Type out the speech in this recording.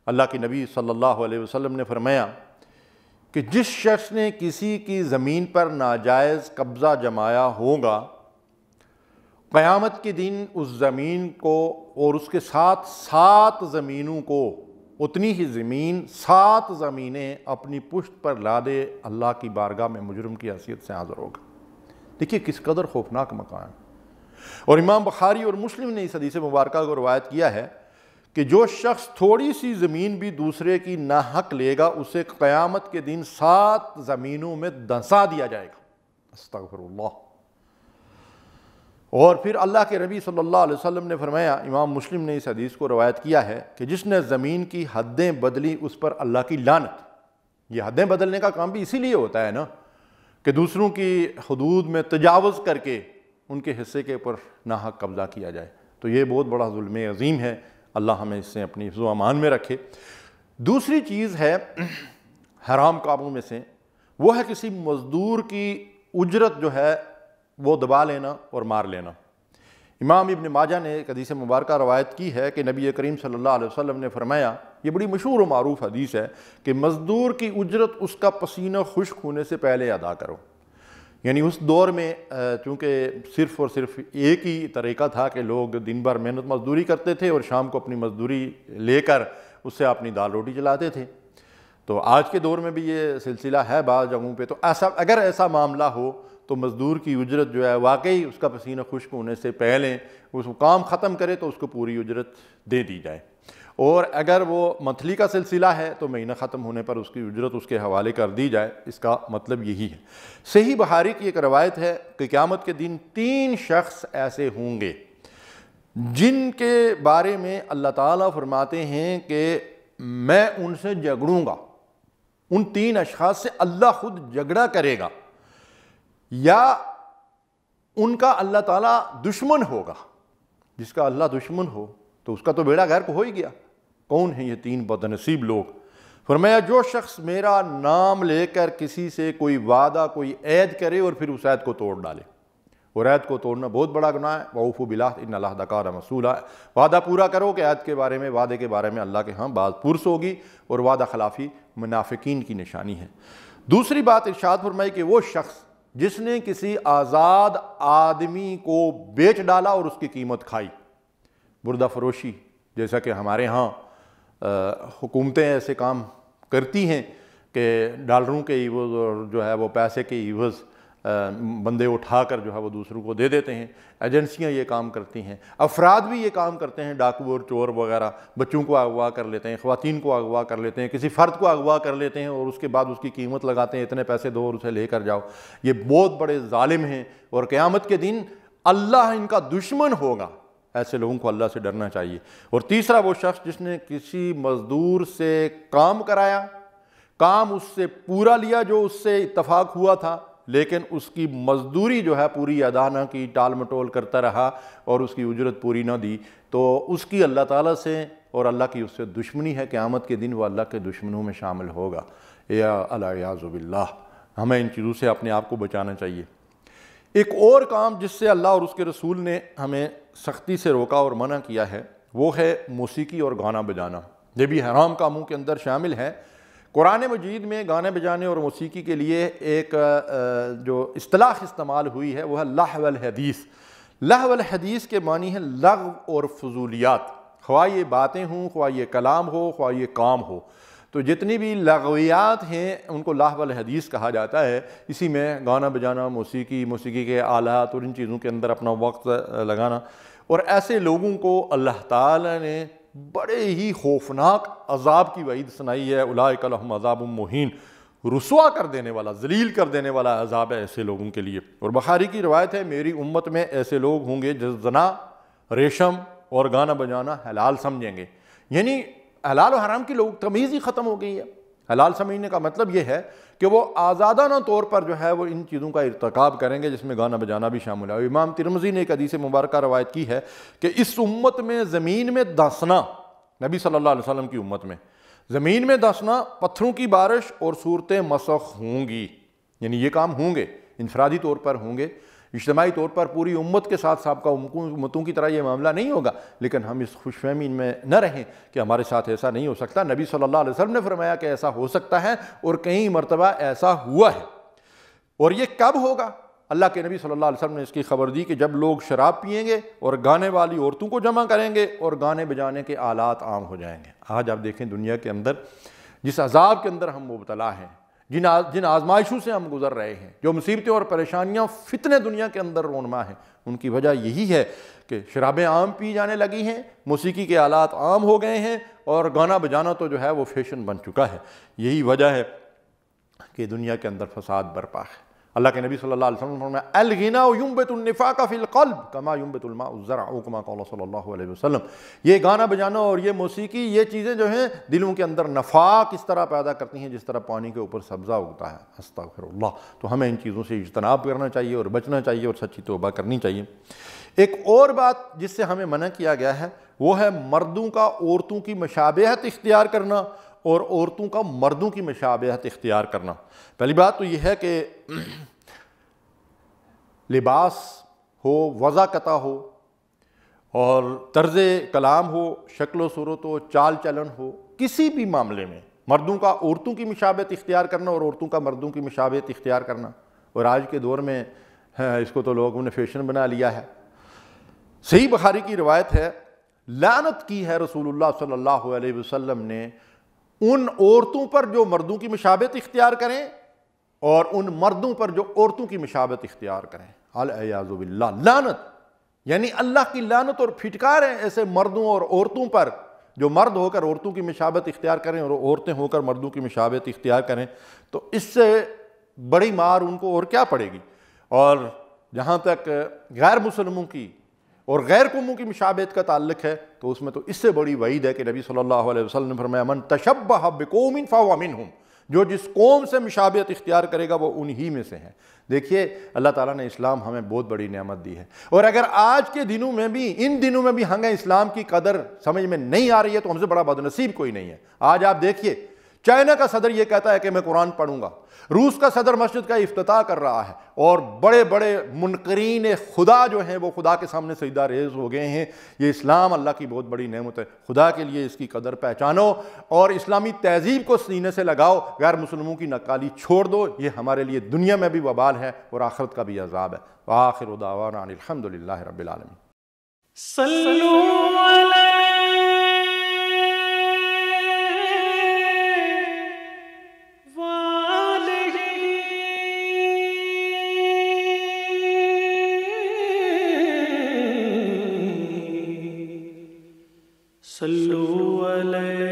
اللہ کے نبی صلی اللہ علیہ وسلم نے فرمایا کہ جس شخص نے کسی کی زمین پر ناجائز قبضہ جمایا ہوگا، قیامت کے دن اس زمین کو اور اس کے ساتھ 7 زمینوں کو، اتنی ہی زمین 7 زمینیں اپنی پشت پر لادے اللہ کی بارگاہ میں مجرم کی حیثیت سے حاضر ہوگا۔ دیکھیے کس قدر خوفناک مقام ہے۔ اور امام بخاری اور مسلم نے اس حدیث مبارکہ کو روایت کیا ہے کہ جو شخص تھوڑی سی زمین بھی دوسرے کی ناحق لے گا، اسے قیامت کے دن 7 زمینوں میں دھنسا دیا جائے گا۔ استغفر اللہ۔ اور پھر اللہ کے نبی صلی اللہ علیہ وسلم نے فرمایا، امام مسلم نے اس حدیث کو روایت کیا ہے کہ جس نے زمین کی حدیں بدلی اس پر اللہ کی لعنت۔ یہ حدیں بدلنے کا کام بھی اسی لیے ہوتا ہے نا کہ دوسروں کی حدود میں تجاوز کر کے ان کے حصے کے اوپر ناحق قبضہ کیا جائے، تو یہ بہت بڑا ظلم عظیم ہے۔ اللہ ہمیں اس سے اپنی حفظ و امان میں رکھے۔ دوسری چیز ہے حرام کاموں میں سے، وہ ہے کسی مزدور کی اجرت جو ہے وہ دبا لینا اور مار لینا۔ امام ابن ماجہ نے ایک حدیث مبارکہ روایت کی ہے کہ نبی کریم صلی اللہ علیہ وسلم نے فرمایا، یہ بڑی مشہور و معروف حدیث ہے، کہ مزدور کی اجرت اس کا پسینہ خشک ہونے سے پہلے ادا کرو۔ یعنی اس دور میں چونکہ صرف اور صرف ایک ہی طریقہ تھا کہ لوگ دن بھر محنت مزدوری کرتے تھے اور شام کو اپنی مزدوری لے کر اس سے اپنی دال روٹی چلاتے تھے، تو آج کے دور میں بھی یہ سلسلہ ہے بعض جگہوں پہ۔ تو اگر ایسا معاملہ ہو تو مزدور کی اجرت جو ہے واقعی اس کا پسینہ خشک ہونے سے پہلے اس کو کام ختم کرے تو اس کو پوری اجرت دے دی جائے، اور اگر وہ منتھلی کا سلسلہ ہے تو مہینہ ختم ہونے پر اس کی اجرت اس کے حوالے کر دی جائے۔ اس کا مطلب یہی ہے۔ صحیح بخاری کی ایک روایت ہے کہ قیامت کے دن 3 شخص ایسے ہوں گے جن کے بارے میں اللہ تعالیٰ فرماتے ہیں کہ میں ان سے جھگڑوں گا۔ ان 3 اشخاص سے اللہ خود جھگڑا کرے گا، یا ان کا اللہ تعالیٰ دشمن ہوگا۔ جس کا اللہ دشمن ہو تو اس کا تو بیڑا غرق ہو ہی گیا۔ کون ہیں یہ 3 بدنصیب لوگ؟ فرمایا جو شخص میرا نام لے کر کسی سے کوئی وعدہ کوئی عہد کرے اور پھر اس عہد کو توڑ ڈالے، اور عہد کو توڑنا بہت بڑا گناہ ہے۔ وَأَوْفُوا بِالْعَهْدِ إِنَّ اللَّهَ كَانَ مَسْئُولًا، وعدہ پورا کرو کہ عہد کے بارے میں، وعدے کے بارے میں اللہ کے ہاں بات پرس ہوگی، اور وعدہ خلافی منافقین کی نشانی ہے۔ دوسری بات ارشاد فرمائی کہ وہ شخص جس نے کسی آزاد آدمی کو بیچ ڈالا اور اس کی قیمت کھائی، بردہ فروشی، جیسا کہ ہمارے ہاں حکومتیں ایسے کام کرتی ہیں کہ ڈالروں کے عوض اور جو ہے وہ پیسے کے عوض بندے اٹھا کر جو ہے وہ دوسروں کو دے دیتے ہیں۔ ایجنسیاں یہ کام کرتی ہیں، افراد بھی یہ کام کرتے ہیں، ڈاکو اور چور وغیرہ بچوں کو اغوا کر لیتے ہیں، خواتین کو اغوا کر لیتے ہیں، کسی فرد کو اغوا کر لیتے ہیں اور اس کے بعد اس کی قیمت لگاتے ہیں، اتنے پیسے دو اور اسے لے کر جاؤ۔ یہ بہت بڑے ظالم ہیں، اور قیامت کے دن اللہ ان کا دشمن ہوگا۔ ایسے لوگوں کو اللہ سے ڈرنا چاہیے۔ اور تیسرا وہ شخص جس نے کسی مزدور سے کام کرایا، کام اس سے پورا لیا جو اس سے اتفاق ہوا تھا، لیکن اس کی مزدوری جو ہے پوری ادا نہ کی، ٹال مٹول کرتا رہا اور اس کی اجرت پوری نہ دی، تو اس کی اللہ تعالیٰ سے اور اللہ کی اس سے دشمنی ہے۔ قیامت کے دن وہ اللہ کے دشمنوں میں شامل ہوگا۔ یا الیاذ باللہ، ہمیں ان چیزوں سے اپنے آپ کو بچانا چاہیے۔ ایک اور کام جس سے اللہ اور اس کے رسول نے ہمیں سختی سے روکا اور منع کیا ہے، وہ ہے موسیقی اور گانا بجانا۔ یہ بھی حرام کاموں کے اندر شامل ہے۔ قرآن مجید میں گانے بجانے اور موسیقی کے لیے ایک جو اصطلاح استعمال ہوئی ہے وہ ہے لہو الحدیث۔ لہو الحدیث کے معنی ہے لغو اور فضولیات، خواہ یہ باتیں ہوں، خواہ یہ کلام ہو، خواہ یہ کام ہو۔ تو جتنی بھی لغویات ہیں ان کو لہو الحدیث کہا جاتا ہے۔ اسی میں گانا بجانا، موسیقی کے آلات اور ان چیزوں کے اندر اپنا وقت لگانا، اور ایسے لوگوں کو اللہ تعالیٰ نے بڑے ہی خوفناک عذاب کی وعید سنائی ہے۔ اولئک لہم عذاب مہین، رسوا کر دینے والا، ذلیل کر دینے والا عذاب ہے ایسے لوگوں کے لیے۔ اور بخاری کی روایت ہے، میری امت میں ایسے لوگ ہوں گے جو زنا، ریشم اور گانا بجانا حلال سمجھیں گے۔ یعنی حلال و حرام کی لوگ تمیز ہی ختم ہو گئی ہے۔ حلال سمجھنے کا مطلب یہ ہے کہ وہ آزادانہ طور پر جو ہے وہ ان چیزوں کا ارتکاب کریں گے، جس میں گانا بجانا بھی شامل ہے۔ امام ترمذی نے ایک حدیث مبارکہ روایت کی ہے کہ اس امت میں زمین میں دھنسنا، نبی صلی اللہ علیہ وسلم کی امت میں زمین میں دھنسنا، پتھروں کی بارش اور صورتیں مسخ ہوں گی۔ یعنی یہ کام ہوں گے، انفرادی طور پر ہوں گے، اجتماعی طور پر پوری امت کے ساتھ سابقہ امتوں کی طرح یہ معاملہ نہیں ہوگا، لیکن ہم اس خوش فہمی میں نہ رہیں کہ ہمارے ساتھ ایسا نہیں ہو سکتا۔ نبی صلی اللہ علیہ وسلم نے فرمایا کہ ایسا ہو سکتا ہے، اور کئی مرتبہ ایسا ہوا ہے۔ اور یہ کب ہوگا؟ اللہ کے نبی صلی اللہ علیہ وسلم نے اس کی خبر دی کہ جب لوگ شراب پئیں گے اور گانے والی عورتوں کو جمع کریں گے اور گانے بجانے کے آلات عام ہو جائیں گے۔ آج آپ دیکھیں دنیا کے اندر جس عذاب کے اندر ہم مبتلا ہیں، جن آزمائشوں سے ہم گزر رہے ہیں، جو مصیبتیں اور پریشانیاں فتنے دنیا کے اندر رونما ہیں، ان کی وجہ یہی ہے کہ شرابیں عام پی جانے لگی ہیں، موسیقی کے آلات عام ہو گئے ہیں، اور گانا بجانا تو جو ہے وہ فیشن بن چکا ہے۔ یہی وجہ ہے کہ دنیا کے اندر فساد برپا ہے۔ اللہ کے نبی صلی اللہ علیہ وسلم نے فرمایا الغنا ينبت النفاق فی القلب کما ينبت الماء الزرع او کما قال صلی اللہ علیہ وسلم، یہ گانا بجانا اور یہ موسیقی، یہ چیزیں جو ہیں دلوں کے اندر نفاق اس طرح پیدا کرتی ہیں جس طرح پانی کے اوپر سبزہ اگتا ہے۔ استغفر اللہ۔ تو ہمیں ان چیزوں سے اجتناب کرنا چاہیے اور بچنا چاہیے اور سچی توبہ کرنی چاہیے۔ ایک اور بات جس سے ہمیں منع کیا گیا ہے وہ ہے مردوں کا عورتوں کی مشابہت اختیار کرنا اور عورتوں کا مردوں کی مشابہت اختیار کرنا۔ پہلی بات تو یہ ہے کہ لباس ہو، وضع ہو، اور طرز کلام ہو، شکل و صورت ہو، چال چلن ہو، کسی بھی معاملے میں مردوں کا عورتوں کی مشابہت اختیار کرنا اور عورتوں کا مردوں کی مشابہت اختیار کرنا، اور آج کے دور میں اس کو تو لوگوں نے فیشن بنا لیا ہے۔ صحیح بخاری کی روایت ہے، لعنت کی ہے رسول اللہ صلی اللہ علیہ وسلم نے ان عورتوں پر جو مردوں کی مشابہت اختیار کریں اور ان مردوں پر جو عورتوں کی مشابہت اختیار کریں۔ العیاذ باللہ، لعنت، یعنی اللہ کی لعنت اور پھٹکار ہے ایسے مردوں اور عورتوں پر جو مرد ہو کر عورتوں کی مشابہت اختیار کریں اور عورتیں ہو کر مردوں کی مشابہت اختیار کریں۔ تو اس سے بڑی مار ان کو اور کیا پڑے گی؟ اور جہاں تک غیر مسلموں کی اور غیر قوموں کی مشابہت کا تعلق ہے تو اس میں تو اس سے بڑی وعید ہے کہ نبی صلی اللہ علیہ وسلم نے فرمایا من تشبہ بقوم فہو منہم، جو جس قوم سے مشابہت اختیار کرے گا وہ انہی میں سے ہے۔ دیکھیے اللہ تعالیٰ نے اسلام ہمیں بہت بڑی نعمت دی ہے، اور اگر آج کے دنوں میں بھی، ان دنوں میں بھی ہمیں اسلام کی قدر سمجھ میں نہیں آ رہی ہے تو ہم سے بڑا بدنصیب کوئی نہیں ہے۔ آج آپ دیکھیے چائنا کا صدر یہ کہتا ہے کہ میں قرآن پڑھوں گا، روس کا صدر مسجد کا افتتاح کر رہا ہے، اور بڑے بڑے منکرین خدا جو ہیں وہ خدا کے سامنے سجدہ ریز ہو گئے ہیں۔ یہ اسلام اللہ کی بہت بڑی نعمت ہے، خدا کے لیے اس کی قدر پہچانو اور اسلامی تہذیب کو سینے سے لگاؤ، غیر مسلموں کی نقالی چھوڑ دو۔ یہ ہمارے لیے دنیا میں بھی وبال ہے اور آخرت کا بھی عذاب ہے۔ وآخر دعوانا ان الحمدللہ رب العالمین۔ صلو علیہ